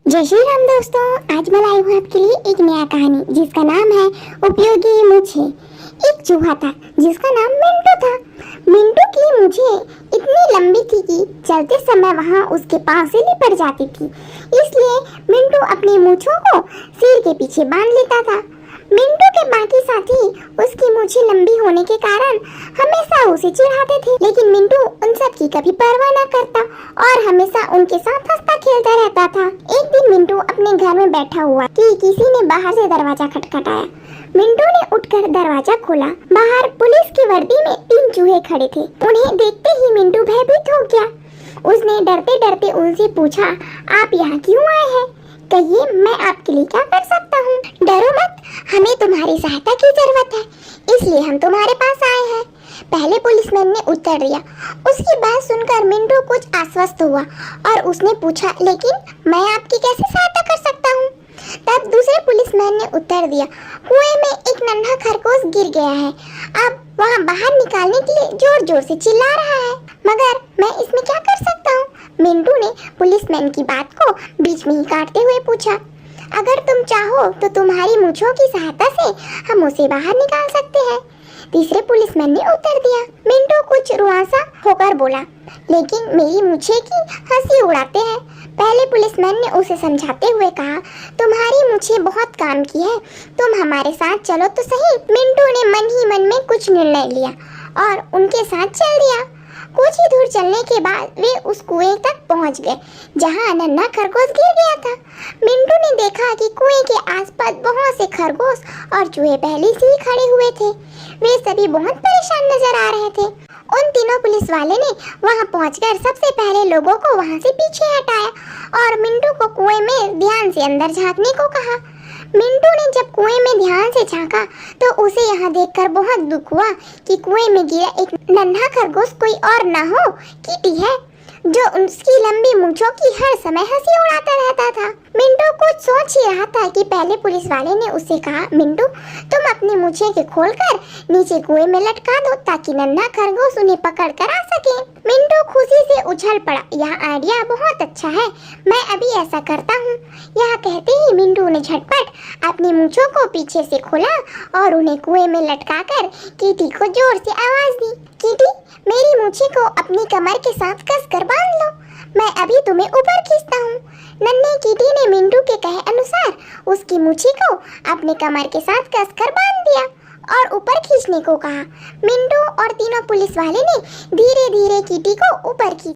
जय श्री राम दोस्तों, आज मैं लाई हूँ आपके लिए एक नया कहानी जिसका नाम है उपयोगी मूछें। एक चूहा था जिसका नाम मिंटू था। मिंटू की मूछें इतनी लंबी थी कि चलते समय वहाँ उसके पाँव से लिपट जाती थी। इसलिए मिंटू अपनी मूछों को सिर के पीछे बांध लेता था। मिंटू के बाकी साथी उसकी मूछें लंबी होने के कारण हमेशा उसे चिढ़ाते थे, लेकिन मिंटू उन सब की कभी परवाह न करता और हमेशा उनके साथ हंसता खेलता रहता था। एक दिन मिंटू अपने घर में बैठा हुआ कि किसी ने बाहर से दरवाजा खटखटाया। मिंटू ने उठकर दरवाजा खोला। बाहर पुलिस की वर्दी में 3 चूहे खड़े थे। उन्हें देखते ही मिंटू भयभीत हो गया। उसने डरते डरते उनसे पूछा, आप यहाँ क्यों आए हैं? कहिए, मैं आपके लिए क्या कर सकता हूँ? डरो मत, हमें तुम्हारी सहायता की जरूरत है, इसलिए हम तुम्हारे पास आए हैं। पहले पुलिसमैन ने उत्तर दिया। उसकी बात सुनकर मिंटू कुछ आश्वस्त हुआ और उसने पूछा, लेकिन मैं आपकी कैसे सहायता कर सकता हूँ? तब दूसरे पुलिसमैन ने उत्तर दिया, कुएं में एक नन्हा खरगोश गिर गया है। अब वहाँ बाहर निकालने के लिए जोर जोर से चिल्ला रहा है, मगर मैं इसमें क्या कर सकता हूँ? मिंटू ने पुलिसमैन की बात को बीच में ही काटते हुए पूछा, अगर तुम चाहो तो तुम्हारी मूंछों की सहायता से हम उसे बाहर निकाल सकते हैं। तीसरे पुलिसमैन ने उत्तर दिया। मिंटू कुछ रुआसा होकर बोला, लेकिन मेरी मूंछें की हंसी उड़ाते हैं। पहले पुलिसमैन ने उसे समझाते हुए कहा, तुम्हारी मूंछें बहुत काम की है, तुम हमारे साथ चलो तो सही। मिंटू ने मन ही मन में कुछ निर्णय लिया और उनके साथ चल दिया। कुछ ही दूर चलने के बाद वे उस कुएं तक पहुंच गए जहां नन्हा खरगोश गिर गया था। मिंटू ने देखा कि कुएं के आसपास बहुत से खरगोश और चूहे पहले से ही खड़े हुए थे। वे सभी बहुत परेशान नजर आ रहे थे। उन तीनों पुलिस वाले ने वहां पहुंचकर सबसे पहले लोगों को वहां से पीछे हटाया और मिंटू को कुएं में ध्यान से अंदर झांकने को कहा। मिंटू ने जब कुएं में ध्यान से झांका तो उसे यहाँ देखकर बहुत दुख हुआ कि कुएं में गिरा एक नन्हा खरगोश कोई और ना हो, कीटी है, जो उसकी लंबी मूंछों की हर समय हंसी उड़ाता रहता था। मिंटू कुछ सोच ही रहा था कि पहले पुलिस वाले ने उससे कहा, मिंटू तुम अपनी मूंछें के खोलकर नीचे कुएं में लटका दो ताकि नन्हा खरगोश उन्हें पकड़ कर आ सके। मिंटू खुशी से उछल पड़ा, यह आइडिया बहुत अच्छा है, मैं अभी ऐसा करता हूँ। यह कहते ही मिंटू ने झटपट अपनी मूंछों को पीछे से खोला और उन्हें कुएं में लटकाकर कीटी को जोर से आवाज दी, कीटी मेरी मूंछें को अपनी कमर के साथ कसकर बांध लो, मैं अभी तुम्हें ऊपर खींचता हूँ। नन्हे कीटी ने मिंटू के कहे अनुसार उसकी मूंछें को अपने कमर के साथ कसकर बांध दिया और ऊपर खींचने को कहा। मिंटू और तीनों पुलिस वाले ने धीरे धीरे कीटी को ऊपर खींचा।